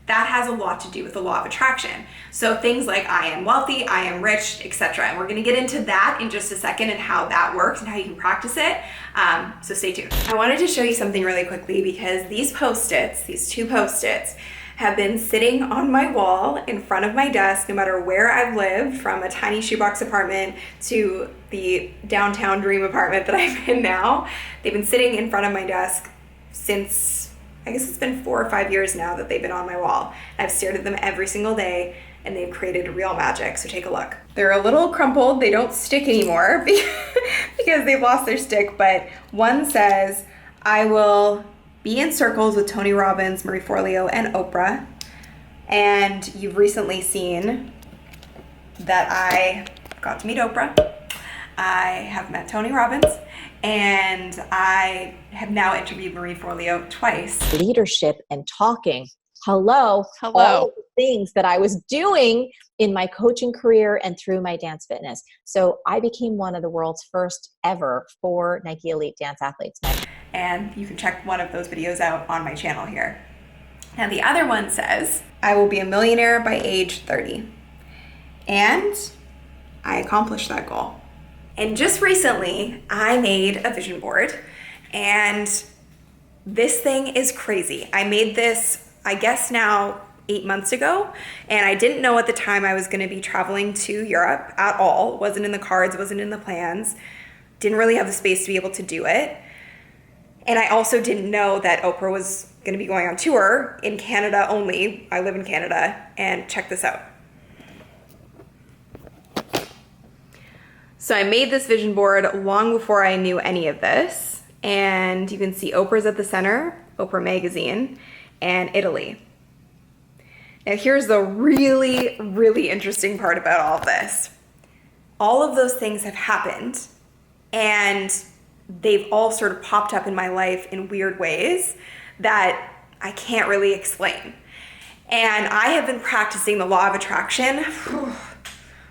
that has a lot to do with the law of attraction. So things like I am wealthy, I am rich, etc. And we're gonna get into that in just a second and how that works and how you can practice it. So stay tuned. I wanted to show you something really quickly because these Post-its, these two Post-its, have been sitting on my wall in front of my desk no matter where I've lived, from a tiny shoebox apartment to the downtown dream apartment that I'm in now. They've been sitting in front of my desk since, I guess it's been 4 or 5 years now that they've been on my wall. I've stared at them every single day and they've created real magic, so take a look. They're a little crumpled, they don't stick anymore because they've lost their stick, but one says, I will be in circles with Tony Robbins, Marie Forleo, and Oprah. And you've recently seen that I got to meet Oprah. I have met Tony Robbins, and I have now interviewed Marie Forleo twice. Leadership and talking. Hello. All of the things that I was doing in my coaching career and through my dance fitness. So I became one of the world's first ever 4 Nike Elite dance athletes. And you can check one of those videos out on my channel here. Now the other one says, I will be a millionaire by age 30. And I accomplished that goal. And just recently, I made a vision board, and this thing is crazy. I made this, I guess now 8 months ago, and I didn't know at the time I was gonna be traveling to Europe at all. It wasn't in the cards, it wasn't in the plans. Didn't really have the space to be able to do it. And I also didn't know that Oprah was gonna be going on tour in Canada only. I live in Canada, and check this out. So I made this vision board long before I knew any of this. And you can see Oprah's at the center, Oprah Magazine, and Italy. Now here's the really, really interesting part about all of this. All of those things have happened, and they've all sort of popped up in my life in weird ways that I can't really explain. And I have been practicing the law of attraction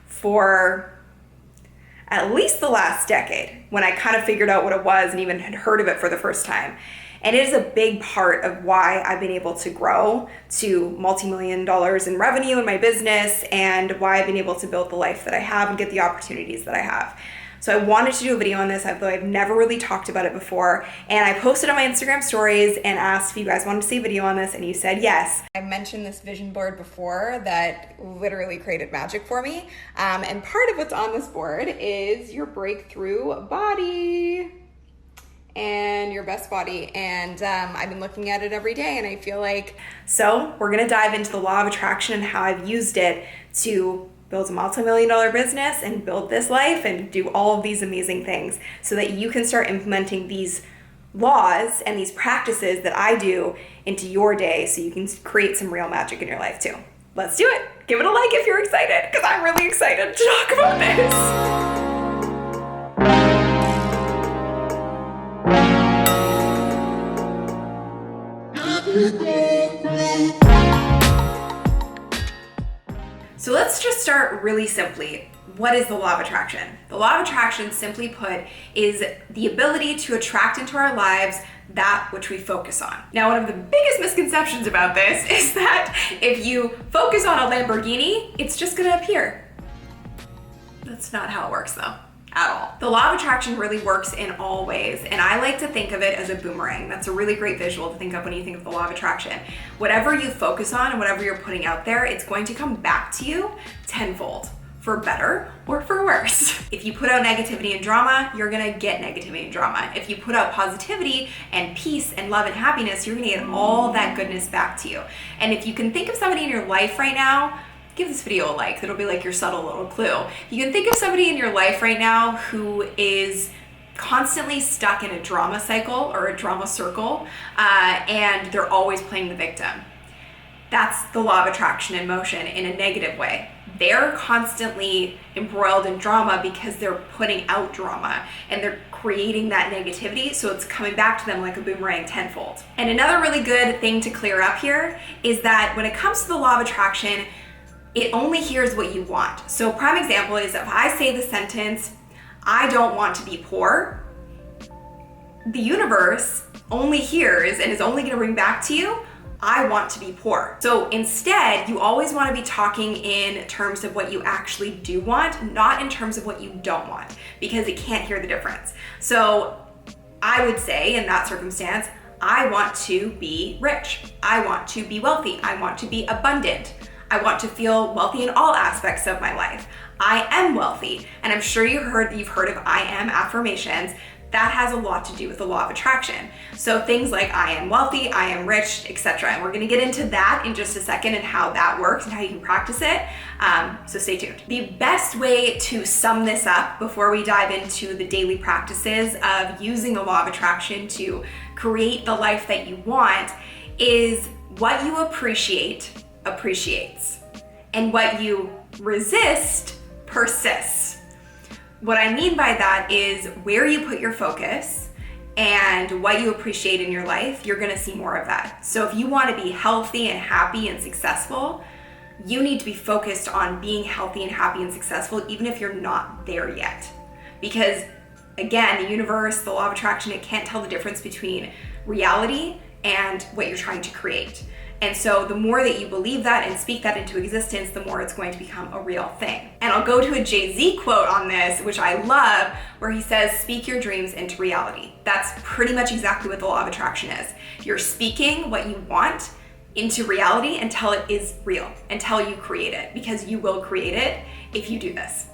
for at least the last decade, when I kind of figured out what it was and even had heard of it for the first time. And it is a big part of why I've been able to grow to multi-million dollars in revenue in my business, and why I've been able to build the life that I have and get the opportunities that I have. So I wanted to do a video on this, although I've never really talked about it before. And I posted on my Instagram stories and asked if you guys wanted to see a video on this, and you said yes. I mentioned this vision board before that literally created magic for me. And part of what's on this board is your breakthrough body and your best body. And I've been looking at it every day, and I feel like, so we're gonna dive into the law of attraction and how I've used it to build a multi-million-dollar business and build this life and do all of these amazing things, so that you can start implementing these laws and these practices that I do into your day, so you can create some real magic in your life too. Let's do it. Give it a like if you're excited, because I'm really excited to talk about this. So let's just start really simply. What is the law of attraction? The law of attraction, simply put, is the ability to attract into our lives that which we focus on. Now, one of the biggest misconceptions about this is that if you focus on a Lamborghini, it's just gonna appear. That's not how it works though. At all. The law of attraction really works in all ways, and I like to think of it as a boomerang. That's a really great visual to think of when you think of the law of attraction. Whatever you focus on and whatever you're putting out there, it's going to come back to you tenfold, for better or for worse. If you put out negativity and drama, you're gonna get negativity and drama. If you put out positivity and peace and love and happiness, you're gonna get all that goodness back to you. And if you can think of somebody in your life right now, give this video a like. It'll be like your subtle little clue. You can think of somebody in your life right now who is constantly stuck in a drama cycle or a drama circle, and they're always playing the victim. That's the law of attraction in motion in a negative way. They're constantly embroiled in drama because they're putting out drama and they're creating that negativity, so it's coming back to them like a boomerang tenfold. And another really good thing to clear up here is that when it comes to the law of attraction, it only hears what you want. So prime example is if I say the sentence, I don't want to be poor, the universe only hears and is only gonna bring back to you, I want to be poor. So instead, you always want to be talking in terms of what you actually do want, not in terms of what you don't want, because it can't hear the difference. So I would say in that circumstance, I want to be rich. I want to be wealthy. I want to be abundant. I want to feel wealthy in all aspects of my life. I am wealthy. And I'm sure you've heard of I am affirmations. That has a lot to do with the law of attraction. So things like I am wealthy, I am rich, etc. And we're gonna get into that in just a second and how that works and how you can practice it. So stay tuned. The best way to sum this up before we dive into the daily practices of using the law of attraction to create the life that you want is what you appreciate appreciates, and what you resist persists. What I mean by that is where you put your focus and what you appreciate in your life, you're gonna see more of that. So if you wanna be healthy and happy and successful, you need to be focused on being healthy and happy and successful, even if you're not there yet. Because again, the universe, the law of attraction, it can't tell the difference between reality and what you're trying to create. And so the more that you believe that and speak that into existence, the more it's going to become a real thing. And I'll go to a Jay-Z quote on this, which I love, where he says, speak your dreams into reality. That's pretty much exactly what the law of attraction is. You're speaking what you want into reality until it is real, until you create it, because you will create it if you do this.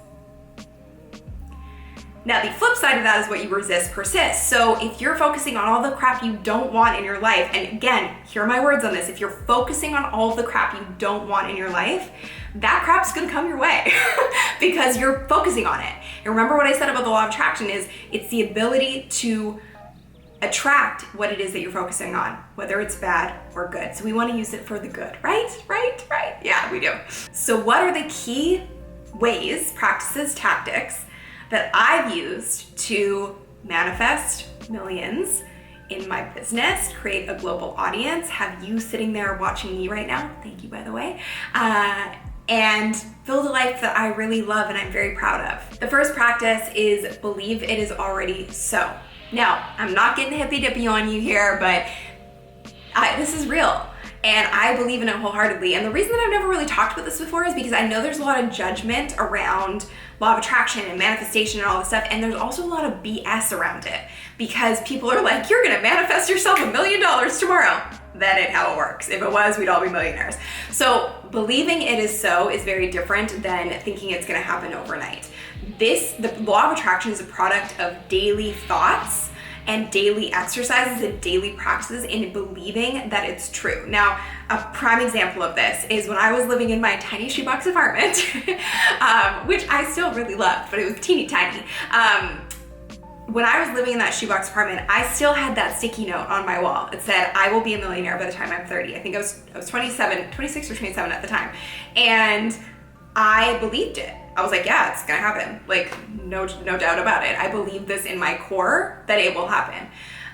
Now, the flip side of that is what you resist persists. So if you're focusing on all the crap you don't want in your life, and again, hear my words on this, if you're focusing on all the crap you don't want in your life, that crap's gonna come your way because you're focusing on it. And remember what I said about the law of attraction is it's the ability to attract what it is that you're focusing on, whether it's bad or good. So we wanna use it for the good, right? Right? Yeah, we do. So what are the key ways, practices, tactics that I've used to manifest millions in my business, create a global audience, have you sitting there watching me right now, thank you by the way, and build a life that I really love and I'm very proud of. The first practice is believe it is already so. Now, I'm not getting hippy dippy on you here, but this is real. And I believe in it wholeheartedly. And the reason that I've never really talked about this before is because I know there's a lot of judgment around law of attraction and manifestation and all this stuff. And there's also a lot of BS around it because people are like, you're gonna manifest yourself $1 million tomorrow. That ain't how it works. If it was, we'd all be millionaires. So believing it is so is very different than thinking it's gonna happen overnight. The law of attraction is a product of daily thoughts and daily exercises and daily practices in believing that it's true. Now, a prime example of this is when I was living in my tiny shoebox apartment, which I still really loved, but it was teeny tiny. When I was living in that shoebox apartment, I still had that sticky note on my wall. It said, I will be a millionaire by the time I'm 30. I think I was 26 or 27 at the time. And I believed it. I was like, yeah, it's gonna happen. Like, no doubt about it. I believe this in my core that it will happen.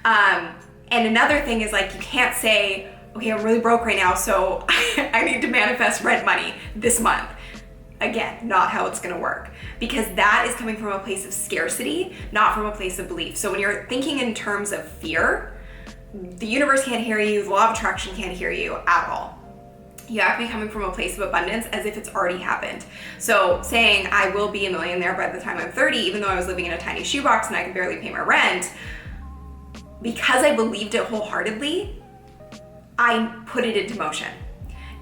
And another thing is like, you can't say, okay, I'm really broke right now, so I need to manifest rent money this month. Again, not how it's gonna work, because that is coming from a place of scarcity, not from a place of belief. So when you're thinking in terms of fear, the universe can't hear you, the law of attraction can't hear you at all. You have to be coming from a place of abundance as if it's already happened. So saying I will be a millionaire by the time I'm 30, even though I was living in a tiny shoebox and I can barely pay my rent, because I believed it wholeheartedly, I put it into motion.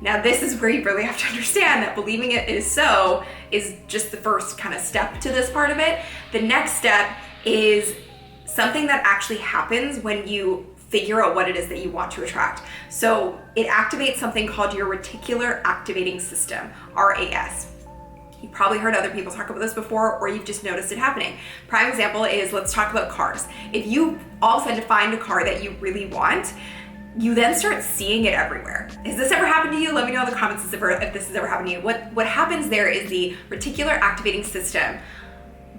Now this is where you really have to understand that believing it is so is just the first kind of step to this part of it. The next step is something that actually happens when you figure out what it is that you want to attract. So it activates something called your reticular activating system, RAS. You've probably heard other people talk about this before, or you've just noticed it happening. Prime example is, let's talk about cars. If you all of a sudden find a car that you really want, you then start seeing it everywhere. Has this ever happened to you? Let me know in the comments if this has ever happened to you. What happens there is the reticular activating system,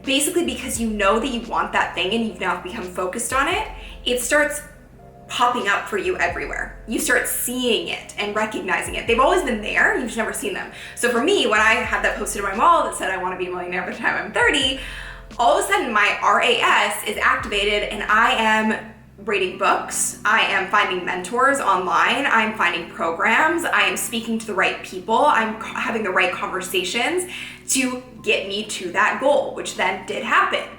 basically because you know that you want that thing and you've now become focused on it, it starts popping up for you everywhere. You start seeing it and recognizing it. They've always been there, you've just never seen them. So for me, when I had that posted on my wall that said I want to be a millionaire by the time I'm 30, all of a sudden my RAS is activated and I am reading books, I am finding mentors online, I'm finding programs, I am speaking to the right people, I'm having the right conversations to get me to that goal, which then did happen.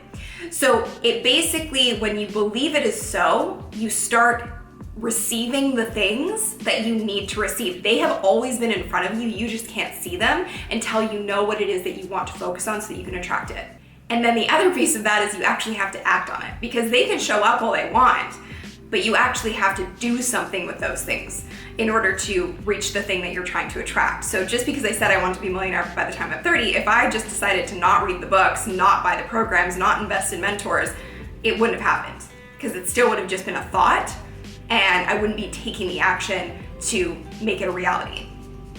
So it basically, when you believe it is so, you start receiving the things that you need to receive. They have always been in front of you, you just can't see them until you know what it is that you want to focus on so that you can attract it. And then the other piece of that is you actually have to act on it, because they can show up all they want, but you actually have to do something with those things in order to reach the thing that you're trying to attract. So just because I said I want to be a millionaire by the time I'm 30, if I just decided to not read the books, not buy the programs, not invest in mentors, it wouldn't have happened, because it still would have just been a thought and I wouldn't be taking the action to make it a reality.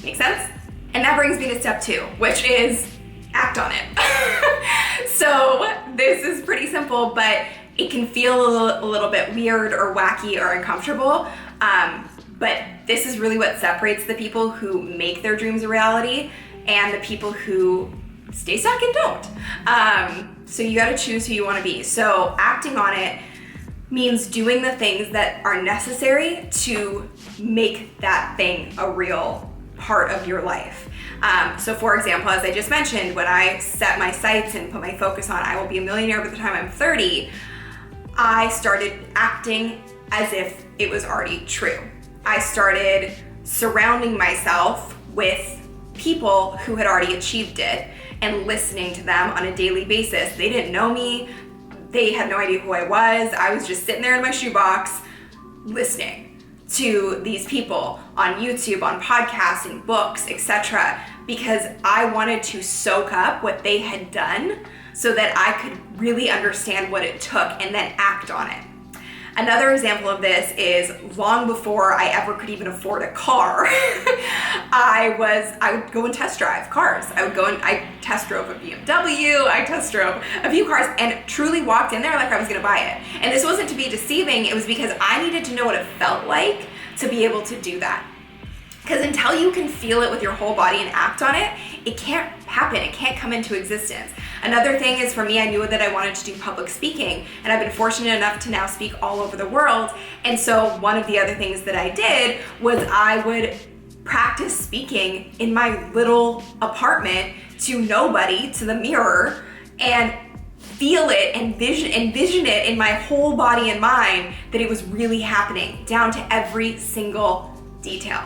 Make sense? And that brings me to step 2, which is act on it. So this is pretty simple, but it can feel a little bit weird or wacky or uncomfortable. But this is really what separates the people who make their dreams a reality and the people who stay stuck and don't. So you gotta choose who you wanna be. So acting on it means doing the things that are necessary to make that thing a real part of your life. So for example, as I just mentioned, when I set my sights and put my focus on I will be a millionaire by the time I'm 30, I started acting as if it was already true. I started surrounding myself with people who had already achieved it and listening to them on a daily basis. They didn't know me. They had no idea who I was. I was just sitting there in my shoebox listening to these people on YouTube, on podcasts and books, etc., because I wanted to soak up what they had done so that I could really understand what it took and then act on it. Another example of this is long before I ever could even afford a car, I would go and test drive cars. I test drove a BMW, I test drove a few cars and truly walked in there like I was gonna buy it. And this wasn't to be deceiving, it was because I needed to know what it felt like to be able to do that. Because until you can feel it with your whole body and act on it, it can't happen, it can't come into existence. Another thing is, for me, I knew that I wanted to do public speaking, and I've been fortunate enough to now speak all over the world. And so one of the other things that I did was I would practice speaking in my little apartment to nobody, to the mirror, and feel it and envision it in my whole body and mind that it was really happening, down to every single detail.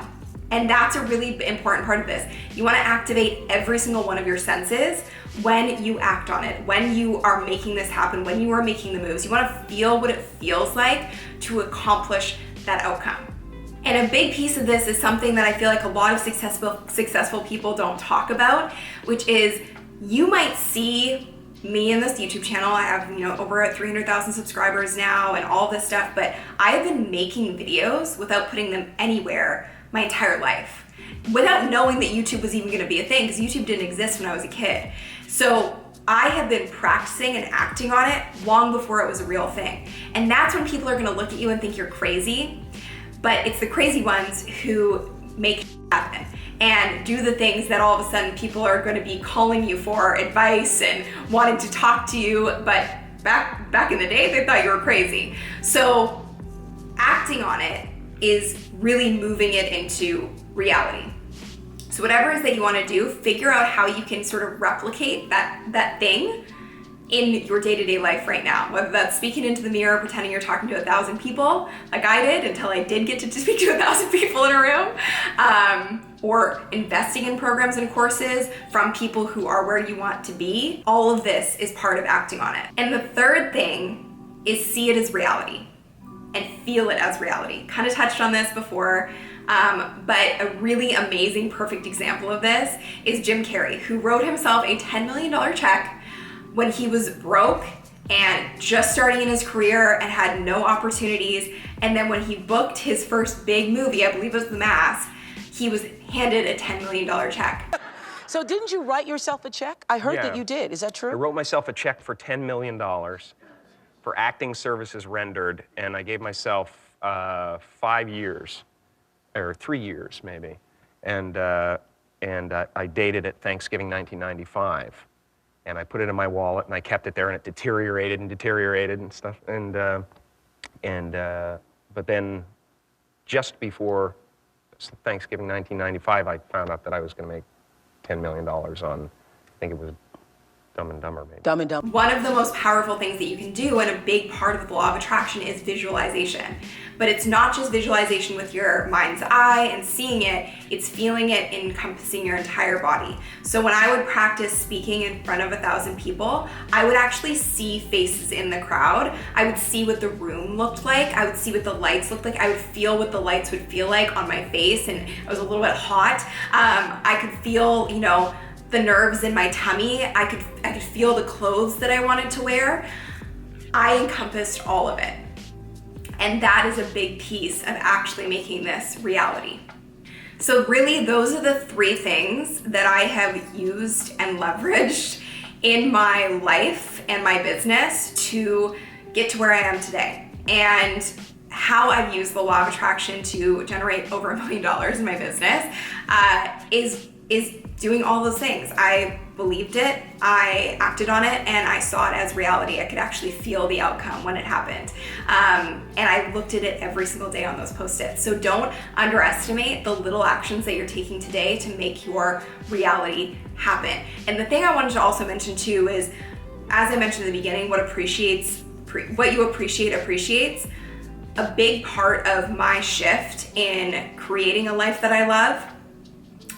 And that's a really important part of this. You wanna activate every single one of your senses when you act on it, when you are making this happen, when you are making the moves. You wanna feel what it feels like to accomplish that outcome. And a big piece of this is something that I feel like a lot of successful people don't talk about, which is you might see me in this YouTube channel. I have, over 300,000 subscribers now and all this stuff, but I have been making videos without putting them anywhere my entire life, without knowing that YouTube was even gonna be a thing, because YouTube didn't exist when I was a kid. So I have been practicing and acting on it long before it was a real thing. And that's when people are gonna look at you and think you're crazy, but it's the crazy ones who make happen and do the things that all of a sudden people are gonna be calling you for advice and wanting to talk to you, but back in the day, they thought you were crazy. So acting on it is really moving it into reality. So whatever it is that you want to do, figure out how you can sort of replicate that thing in your day-to-day life right now. Whether that's speaking into the mirror, pretending you're talking to 1,000 people, like I did until I did get to speak to 1,000 people in a room, or investing in programs and courses from people who are where you want to be. All of this is part of acting on it. And the third thing is see it as reality and feel it as reality. Kind of touched on this before, but a really amazing, perfect example of this is Jim Carrey, who wrote himself a $10 million check when he was broke and just starting in his career and had no opportunities. And then when he booked his first big movie, I believe it was The Mask, he was handed a $10 million check. So didn't you write yourself a check? I heard that you did. Is that true? I wrote myself a check for $10 million for acting services rendered, and I gave myself 5 years, or 3 years maybe, and I dated it Thanksgiving 1995, and I put it in my wallet and I kept it there, and it deteriorated and stuff, and And, but then just before Thanksgiving 1995, I found out that I was going to make $10 million on, I think it was Dumb and Dumber, maybe. Dumb and Dumber. One of the most powerful things that you can do, and a big part of the law of attraction, is visualization. But it's not just visualization with your mind's eye and seeing it, it's feeling it encompassing your entire body. So when I would practice speaking in front of 1,000 people, I would actually see faces in the crowd. I would see what the room looked like. I would see what the lights looked like. I would feel what the lights would feel like on my face, and I was a little bit hot. I could feel, you know, the nerves in my tummy. I could feel the clothes that I wanted to wear. I encompassed all of it. And that is a big piece of actually making this reality. So really, those are the 3 things that I have used and leveraged in my life and my business to get to where I am today. And how I've used the law of attraction to generate over $1 million in my business is doing all those things. I believed it, I acted on it, and I saw it as reality. I could actually feel the outcome when it happened. And I looked at it every single day on those Post-its. So don't underestimate the little actions that you're taking today to make your reality happen. And the thing I wanted to also mention too is, as I mentioned in the beginning, what you appreciate appreciates. A big part of my shift in creating a life that I love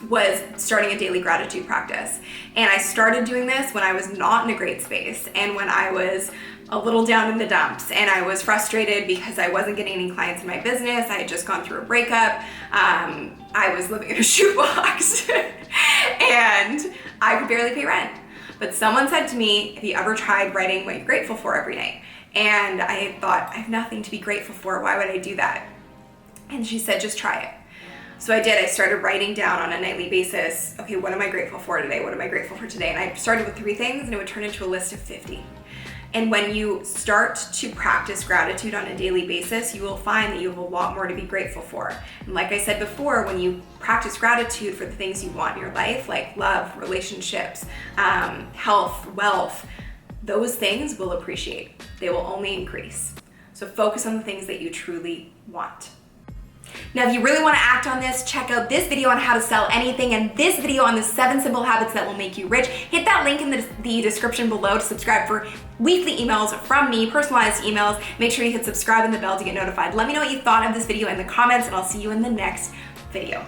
was starting a daily gratitude practice. And I started doing this when I was not in a great space, and when I was a little down in the dumps, and I was frustrated because I wasn't getting any clients in my business. I had just gone through a breakup. I was living in a shoebox and I could barely pay rent. But someone said to me, have you ever tried writing what you're grateful for every night? And I thought, I have nothing to be grateful for. Why would I do that? And she said, just try it. So I did. I started writing down on a nightly basis, okay, what am I grateful for today? What am I grateful for today? And I started with 3 things, and it would turn into a list of 50. And when you start to practice gratitude on a daily basis, you will find that you have a lot more to be grateful for. And like I said before, when you practice gratitude for the things you want in your life, like love, relationships, health, wealth, those things will appreciate. They will only increase. So focus on the things that you truly want. Now, if you really want to act on this, check out this video on how to sell anything and this video on the 7 simple habits that will make you rich. Hit that link in the description below to subscribe for weekly emails from me, personalized emails. Make sure you hit subscribe and the bell to get notified. Let me know what you thought of this video in the comments, and I'll see you in the next video.